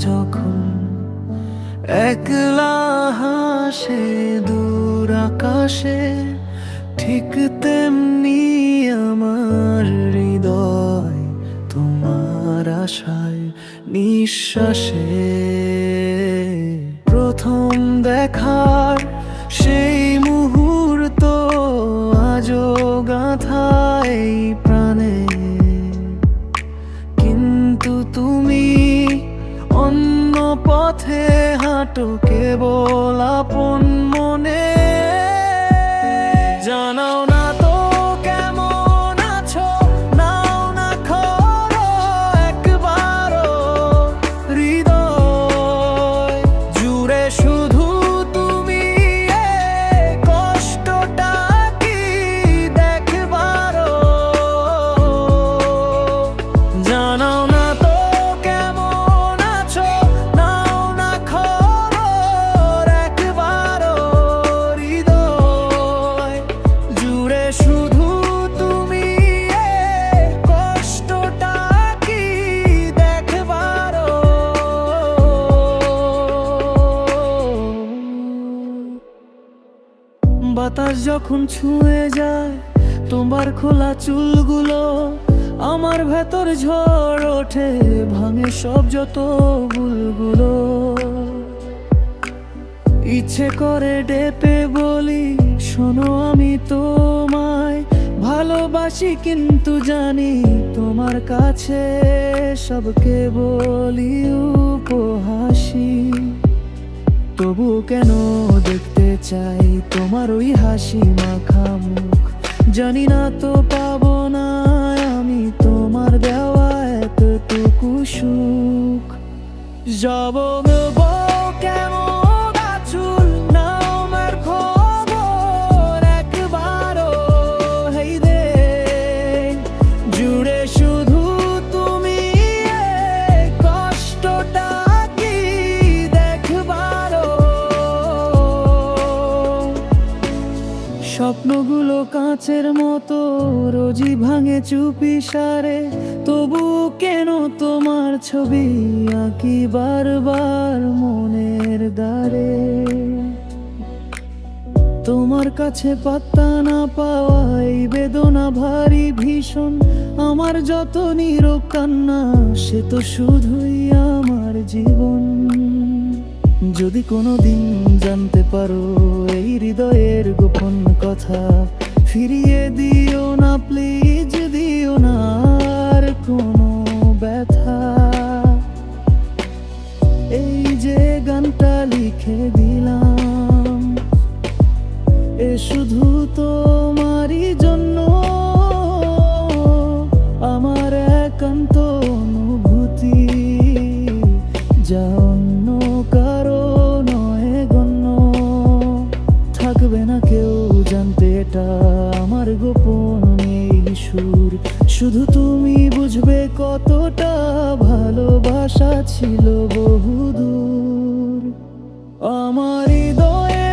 যখন একলা হাসে দূর আকাশে, ঠিক তেমনি আমার হৃদয় তোমার আশায় নিঃশ্বাসে। প্রথম দেখার সেই মুহূর্ত আজও গাঁথা এই প্রাণে, কিন্তু তুমি অন্য পথে হাঁটো কেবল আপন মনে। জানাও না তো কেমন আছো, নাও না খবর একবারও, হৃদয় জুড়ে শুধু তুমি, কষ্টটা কি দেখবারও। জানাও না তো কেমন আছো, নাও না খবর একবারও, হৃদয় জুড়ে শুধু তুমি, কষ্টটা কি দেখবারও। বাতাস যখন ছুঁয়ে যায় তোমার খোলা চুলগুলো, আমার ভেতর ঝড় ওঠে, ভাঙে সব যত ভুলগুলো। ইচ্ছে করে ডেপে বলি, শোনো আমি তোমায় ভালোবাসি, কিন্তু জানি তোমার কাছে সবকে বলি উপহাসি। তবু কেন দেখতে চাই তোমার ওই হাসি মাখা মুখ, জানি না তো পাবো না আমি তোমার দেওয়া এতটুকু সুখ। যাব কেমন আছুল, নামের খবর একবারও, হেই দে জুড়ে শুধু তুমি, কষ্টটা কি দেখবারও। স্বপ্নগুলো কাঁচের মতো রোজই ভাঙে চুপি সারে, তবু কেন তোমার ছবি আঁকি বারবার মনের দ্বারে। তোমার কাছে পাত্তা না পাওয়া এই বেদনা ভারী ভীষণ, আমার যত নীরব কান্না সে তো শুধুই আমার জীবন। যদি কোনোদিন জানতে পারো এই হৃদয়ের গোপন কথা, ফিরিয়ে দিও না প্লিজ, দিও না আর কোনো ব্যথা। এই যে গানটা লিখে দিলাম, এ শুধু তোমারই জন্য, আমার একান্ত অনুভূতি, যা অন্য কারো নয় গণ্য। থাকবে না কেউ জানতে এটা আমার গোপন এই সুর, শুধু তুমি বুঝবে কতটা ভালোবাসা ছিল বহুদূর। আমার হৃদয়ে